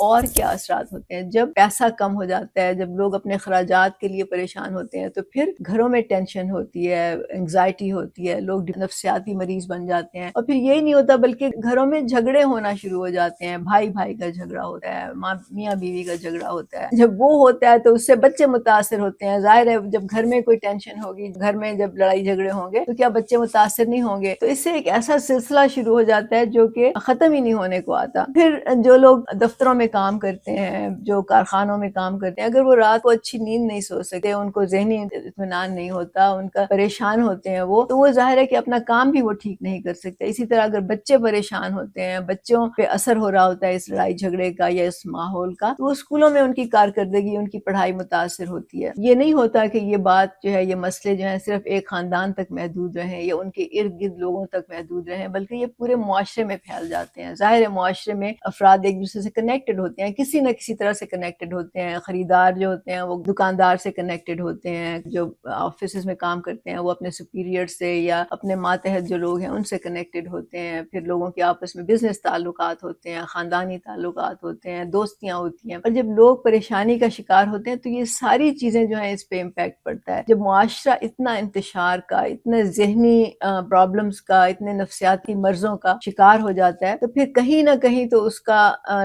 اور کیا اثرات ہوتے ہیں. جب پیسہ کم ہو جاتا ہے، جب لوگ اپنے اخراجات کے لیے پریشان ہوتے ہیں، تو پھر گھروں میں ٹینشن ہوتی ہے، انگزائٹی ہوتی ہے، لوگ نفسیاتی مریض بن جاتے ہیں. اور پھر یہی نہیں ہوتا بلکہ گھروں میں جھگڑے ہونا شروع ہو جاتے ہیں. بھائی بھائی کا جھگڑا ہوتا ہے، میاں بیوی کا جھگڑا ہوتا ہے. جب وہ ہوتا ہے تو اس سے بچے متاثر ہوتے ہیں. ظاہر ہے جب گھر میں کوئی ٹینشن ہوگی، گھر میں جب لڑائی جھگڑے ہوں گے تو کیا بچے متاثر نہیں ہوں گے؟ تو اس سے ایک ایسا سلسلہ شروع ہو جاتا ہے جو کہ ختم ہی نہیں ہونے کو آتا. پھر جو لوگ دفتروں میں کام کرتے ہیں، جو کارخانوں میں کام کرتے ہیں، اگر وہ رات کو اچھی نیند نہیں سو سکتے، ان کو ذہنی اطمینان نہیں ہوتا، ان کا پریشان ہوتے ہیں وہ، تو وہ ظاہر ہے کہ اپنا کام بھی وہ ٹھیک نہیں کر سکتے. اسی طرح اگر بچے پریشان ہوتے ہیں، بچوں پہ اثر ہو رہا ہوتا ہے اس لڑائی جھگڑے کا یا اس ماحول کا، تو وہ اسکولوں میں ان کی کارکردگی، ان کی پڑھائی متاثر ہوتی ہے. یہ نہیں ہوتا کہ یہ بات جو ہے، یہ مسئلے جو ہیں صرف ایک خاندان تک محدود رہیں یا ان کے ارد گرد لوگوں تک محدود رہیں، بلکہ یہ پورے معاشرے میں پھیل جاتے ہیں. ظاہر ہے معاشرے میں افراد ایک دوسرے سے کنیکٹڈ ہوتے ہیں، کسی نہ کسی طرح سے کنیکٹڈ ہوتے ہیں. خریدار جو ہوتے ہیں وہ دکاندار سے کنیکٹڈ ہوتے ہیں، جو آفیسز میں کام کرتے ہیں وہ اپنے سپیریئر سے یا اپنے ماتحت جو لوگ ہیں ان سے کنیکٹڈ ہوتے ہیں. پھر لوگوں کے آپس میں بزنس تعلقات ہوتے ہیں، خاندانی تعلقات ہوتے ہیں، دوستیاں ہوتی ہیں. اور جب لوگ پریشانی کا شکار ہوتے ہیں تو یہ ساری چیزیں جو ہیں اس پہ امپیکٹ پڑتا ہے. جب معاشرہ اتنا انتشار کا، اتنے ذہنی پرابلمز کا، اتنے نفسیاتی مرضوں کا شکار ہو جاتا ہے تو پھر کہیں نہ کہیں تو اس کا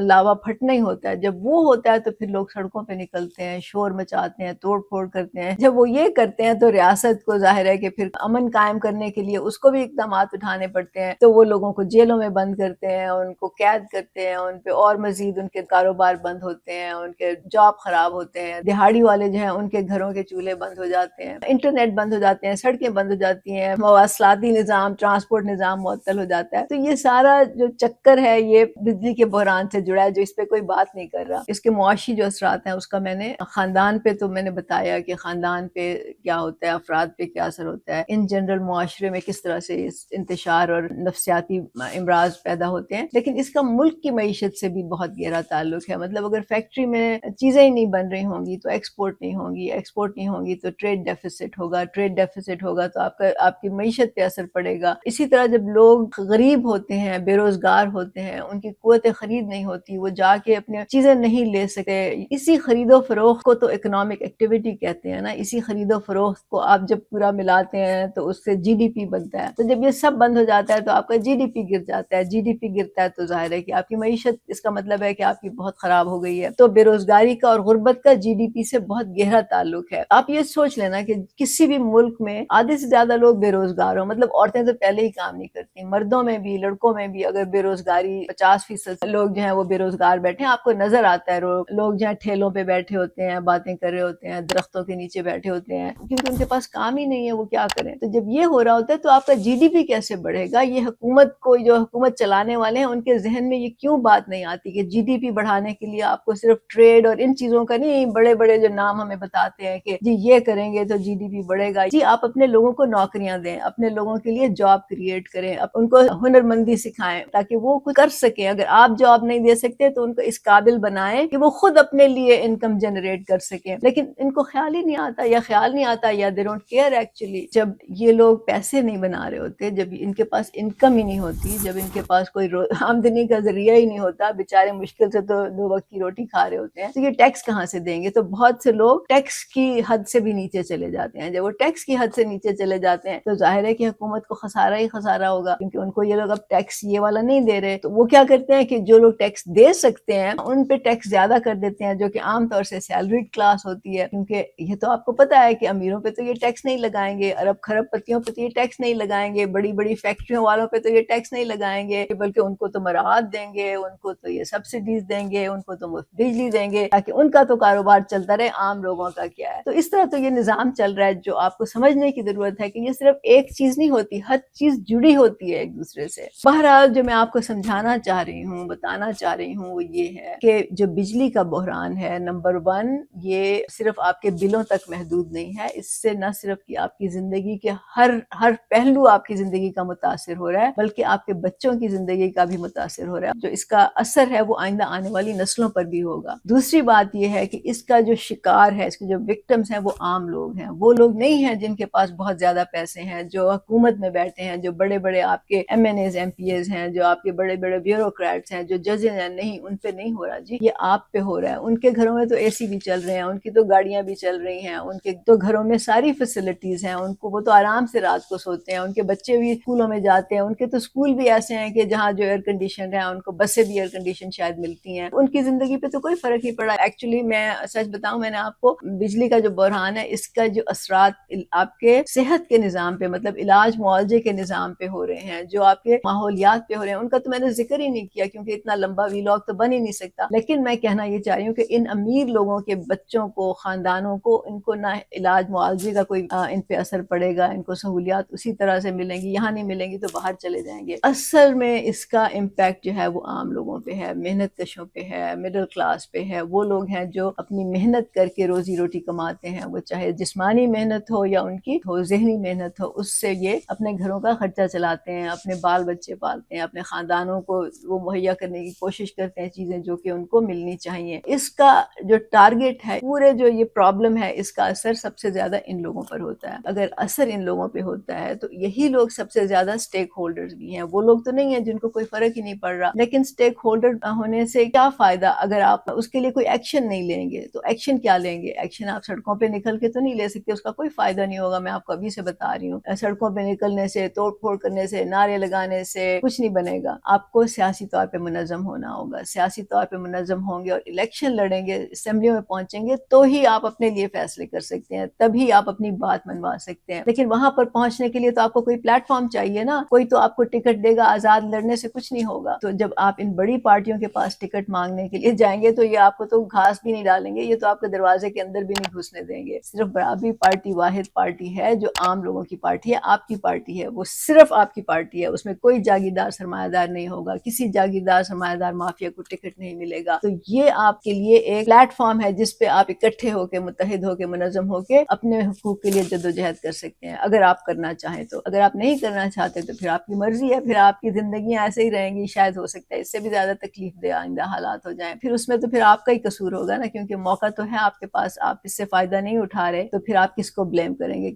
لاوا پھٹنا ہی ہوتا ہے. جب وہ ہوتا ہے تو پھر لوگ سڑکوں پہ نکلتے ہیں، شور مچاتے ہیں، توڑ پھوڑ کرتے ہیں. جب وہ یہ کرتے ہیں تو ریاست کو ظاہر ہے کہ پھر امن قائم کرنے کے لیے اس کو بھی اقدامات اٹھانے پڑتے ہیں. تو وہ لوگوں کو جیلوں میں بند کرتے ہیں، ان کو قید کرتے ہیں، ان پہ اور مزید ان کے کاروبار بند ہوتے ہیں، ان کے جاب خراب ہوتے ہیں. دہاڑی والے جو ہیں ان کے گھروں کے چولہے بند ہو جاتے ہیں، انٹرنیٹ بند ہو جاتے ہیں، سڑکیں بند ہو جاتی ہیں، مواصلاتی نظام، ٹرانسپورٹ نظام معطل ہو جاتا ہے. تو یہ سارا جو چکر ہے یہ بجلی کے بحران سے جڑا ہے، جو اس پہ کوئی بات نہیں کر رہا. اس کے معاشی جو اثرات ہیں اس کا میں نے خاندان پہ تو میں نے بتایا کہ خاندان پہ کیا ہوتا ہے، افراد پہ کیا اثر ہوتا ہے، ان جنرل معاشرے میں کس طرح سے اس انتشار اور نفسیاتی امراض پیدا ہوتے ہیں. لیکن اس کا ملک کی معیشت سے بھی بہت گہرا تعلق ہے. مطلب اگر فیکٹری میں چیزیں ہی نہیں بن رہی ہوں گی تو ایکسپورٹ نہیں ہوگی، ایکسپورٹ نہیں ہوگی تو ٹریڈ ڈیفیسٹ ہوگا، ٹریڈ ڈیفیسٹ ہوگا تو آپ کی معیشت پہ اثر پڑے گا. اسی طرح جب لوگ غریب ہوتے ہیں، بے روزگار ہوتے ہیں، ان کی قوت خرید نہیں ہوتی، وہ جا کے اپنے چیزیں نہیں لے سکتے. اسی خرید و فروخت کو تو اکنامک ایکٹیویٹی کہتے ہیں نا. اسی خرید و فروخت کو آپ جب پورا ملاتے ہیں تو اس سے جی ڈی پی بنتا ہے. تو جب یہ سب بند ہو جاتا ہے تو آپ کا جی ڈی پی گر جاتا ہے. جی ڈی پی گرتا ہے تو ظاہر ہے کہ آپ کی معیشت، اس کا مطلب ہے کہ آپ کی بہت خراب ہو گئی ہے. تو بے روزگاری کا اور غربت کا جی ڈی پی سے بہت گہرا تعلق ہے. آپ یہ سوچ لینا کہ کسی بھی ملک میں آدھے سے زیادہ لوگ بے روزگار ہوں، مطلب عورتیں تو پہلے ہی کام نہیں کرتی، مردوں میں بھی لڑکوں میں بھی اگر بے روزگاری 50% لوگ جو ہیں وہ بے روزگار بیٹھے ہیں. آپ کو نظر آتا ہے لوگ جو ہیں ٹھیلوں پہ بیٹھے ہوتے ہیں، باتیں کر رہے ہوتے ہیں، درختوں کے نیچے بیٹھے ہوتے ہیں، کیونکہ ان کے پاس کام ہی نہیں ہے، وہ کیا کریں. تو جب یہ ہو رہا ہوتا ہے تو آپ کا جی ڈی پی کیسے بڑھے گا؟ یہ حکومت کو، جو حکومت چلانے والے ہیں ان کے ذہن میں یہ کیوں بات نہیں آتی کہ جی ڈی پی بڑھانے کے لیے آپ کو صرف ٹریڈ اور ان چیزوں کا نہیں، بڑے بڑے جو نام ہمیں بتاتے ہیں کہ جی یہ کریں گے تو جی ڈی پی بڑھے گا. جی آپ اپنے لوگوں کو نوکریاں دیں، اپنے لوگوں کے لیے جاب کریٹ کریں، ان کو ہنرمندی سکھائیں تاکہ وہ کچھ کر سکیں. اگر آپ جاب نہیں دے سکتے تو ان کو اس قابل بنائیں کہ وہ خود اپنے لیے انکم جنریٹ کر سکیں. لیکن ان کو خیال ہی نہیں آتا، یا خیال نہیں آتا یا دے ڈونٹ کیئر ایکچولی. جب یہ لوگ پیسے نہیں بنا رہے ہوتے، جب ان کے پاس انکم ہی نہیں ہوتی، جب ان کے پاس کوئی آمدنی کا ذریعہ ہی نہیں ہوتا، بیچارے مشکل سے تو 2 وقت کی روٹی کھا رہے ہوتے ہیں، تو یہ ٹیکس کہاں سے دیں گے؟ تو بہت سے لوگ ٹیکس کی حد سے بھی نیچے چلے جاتے ہیں. جب وہ ٹیکس کی حد سے نیچے چلے جاتے ہیں تو ظاہر ہے کہ حکومت کو خسارہ ہی خسارہ ہوگا، کیونکہ ان کو یہ لوگ اب ٹیکس یہ والا نہیں دے رہے. تو وہ کیا کرتے ہیں کہ جو لوگ ٹیکس دے سکتے ہیں ان پہ ٹیکس زیادہ کر دیتے ہیں، جو کہ عام طور سے سیلریڈ کلاس ہوتی ہے. کیونکہ یہ تو آپ کو پتا ہے کہ امیروں پہ تو یہ ٹیکس نہیں لگائیں گے، ارب خرب پتیوں پہ تو یہ ٹیکس نہیں لگائیں گے، بڑی بڑی فیکٹریوں والوں پہ تو یہ ٹیکس نہیں لگائیں گے، بلکہ ان کو تو مراعات دیں گے، ان کو تو یہ سبسڈیز دیں گے، ان کو تو مفت بجلی دیں گے، تاکہ ان کا تو کاروبار چلتا رہے، عام لوگوں کا کیا ہے. تو اس طرح تو یہ نظام چل رہا ہے، جو آپ کو سمجھنے کی ضرورت ہے کہ یہ صرف ایک چیز نہیں ہوتی، ہر چیز جڑی ہوتی ہے ایک دوسرے سے. بہرحال جو میں آپ کو سمجھانا چاہ رہی ہوں، بتانا چاہ رہی ہوں، وہ یہ ہے کہ جو بجلی کا بحران ہے، نمبر 1، یہ صرف آپ کے بلوں تک محدود نہیں ہے. اس سے نہ صرف کہ آپ کی زندگی کے ہر پہلو آپ کی زندگی کا متاثر ہو رہا ہے، بلکہ آپ کے بچوں کی زندگی کا بھی متاثر ہو رہا ہے. جو اس کا اثر ہے وہ آئندہ آنے والی نسلوں پر بھی ہوگا. دوسری بات یہ ہے کہ اس کا جو شکار ہے، اس کے جو وکٹمز ہیں وہ عام لوگ ہیں. وہ لوگ نہیں ہیں جن کے پاس بہت زیادہ پیسے ہیں، جو حکومت میں بیٹھے ہیں، جو بڑے بڑے آپ کے M N As, M P As ہیں، جو آپ کے بڑے بڑے بیوروکریٹس ہیں، جو ججز ڈسکشن ہے نہیں ان پہ نہیں ہو رہا جی، یہ آپ پہ ہو رہا ہے. ان کے گھروں میں تو اے سی بھی چل رہے ہیں، ان کی تو گاڑیاں بھی چل رہی ہیں، ان کے تو گھروں میں ساری فیسلٹیز ہیں، ان کو وہ تو آرام سے رات کو سوتے ہیں، ان کے بچے بھی اسکولوں میں جاتے ہیں، ان کے تو اسکول بھی ایسے ہیں کہ جہاں جو ایئر کنڈیشن ہے، ان کو بسیں بھی ایئر کنڈیشن شاید ملتی ہیں. ان کی زندگی پہ تو کوئی فرق نہیں پڑا. ایکچولی میں سچ بتاؤں، میں نے آپ کو بجلی کا جو بحران ہے اس کا جو اثرات آپ کے صحت کے نظام پہ، مطلب علاج معالجے کے نظام پہ ہو رہے ہیں، جو آپ کے ماحولیات پہ ہو رہے ہیں، ان کا تو میں نے ذکر ہی نہیں کیا کیونکہ اتنا لمبا ویلاگ تو بن ہی نہیں سکتا. لیکن میں کہنا یہ چاہ رہی ہوں کہ ان امیر لوگوں کے بچوں کو، خاندانوں کو، ان کو نہ علاج معالجے کا کوئی ان پہ اثر پڑے گا، ان کو سہولیات اسی طرح سے ملیں گی، یہاں نہیں ملیں گی تو باہر چلے جائیں گے. اصل میں اس کا امپیکٹ جو ہے وہ عام لوگوں پہ ہے، محنت کشوں پہ ہے، مڈل کلاس پہ ہے. وہ لوگ ہیں جو اپنی محنت کر کے روزی روٹی کماتے ہیں، وہ چاہے جسمانی محنت ہو یا ان کی ہو ذہنی محنت ہو، اس سے یہ اپنے گھروں کا خرچہ چلاتے ہیں، اپنے بال بچے پالتے ہیں، اپنے خاندانوں کو وہ مہیا کرنے کی کوشش کرتے ہیں چیزیں جو کہ ان کو ملنی چاہیے. اس کا جو ٹارگٹ ہے، پورے جو یہ پرابلم ہے، اس کا اثر سب سے زیادہ ان لوگوں پر ہوتا ہے. اگر اثر ان لوگوں پہ ہوتا ہے تو یہی لوگ سب سے زیادہ سٹیک ہولڈرز بھی ہیں. وہ لوگ تو نہیں ہیں جن کو کوئی فرق ہی نہیں پڑ رہا، لیکن سٹیک ہولڈر ہونے سے کیا فائدہ اگر آپ اس کے لیے کوئی ایکشن نہیں لیں گے؟ تو ایکشن کیا لیں گے؟ ایکشن آپ سڑکوں پہ نکل کے تو نہیں لے سکتے، اس کا کوئی فائدہ نہیں ہوگا. میں آپ کو ابھی سے بتا رہی ہوں، سڑکوں پہ نکلنے سے، توڑ پھوڑ کرنے سے، نعرے لگانے سے کچھ نہیں بنے گا. آپ کو سیاسی طور پہ منظم ہونا ہوگا. سیاسی طور پہ منظم ہوں گے اور الیکشن لڑیں گے، اسمبلیوں میں پہنچیں گے، تو ہی آپ اپنے لیے فیصلے کر سکتے ہیں، تبھی آپ اپنی بات منوا سکتے ہیں. لیکن وہاں پر پہنچنے کے لیے تو آپ کو کوئی پلیٹ فارم چاہیے نا. کوئی تو آپ کو ٹکٹ دے گا، آزاد لڑنے سے کچھ نہیں ہوگا. تو جب آپ ان بڑی پارٹیوں کے پاس ٹکٹ مانگنے کے لیے جائیں گے تو یہ آپ کو تو گھاس بھی نہیں ڈالیں گے، یہ تو آپ کے دروازے کے اندر بھی نہیں گھسنے دیں گے. صرف برابری پارٹی واحد پارٹی ہے جو عام لوگوں کی پارٹی ہے، آپ کی پارٹی ہے، وہ صرف آپ کی پارٹی ہے. اس میں کوئی جاگیردار سرمایہ دار نہیں ہوگا، کسی جاگیردار سرمایہ دار مافیا کو ٹکٹ نہیں ملے گا. تو یہ آپ کے لیے ایک پلیٹ فارم ہے جس پہ آپ اکٹھے ہو کے، متحد ہو کے، منظم ہو کے اپنے حقوق کے لیے جدوجہد کر سکتے ہیں، اگر آپ کرنا چاہیں تو. اگر آپ نہیں کرنا چاہتے تو پھر آپ کی مرضی ہے، پھر آپ کی زندگیاں ایسے ہی رہیں گی. شاید ہو سکتا ہے اس سے بھی زیادہ تکلیف دہ آئندہ حالات ہو جائیں. پھر اس میں تو پھر آپ کا ہی قصور ہوگا نا، کیونکہ موقع تو ہے آپ کے پاس، آپ اس سے فائدہ نہیں اٹھا رہے، تو پھر آپ کس کو بلیم کریں گے؟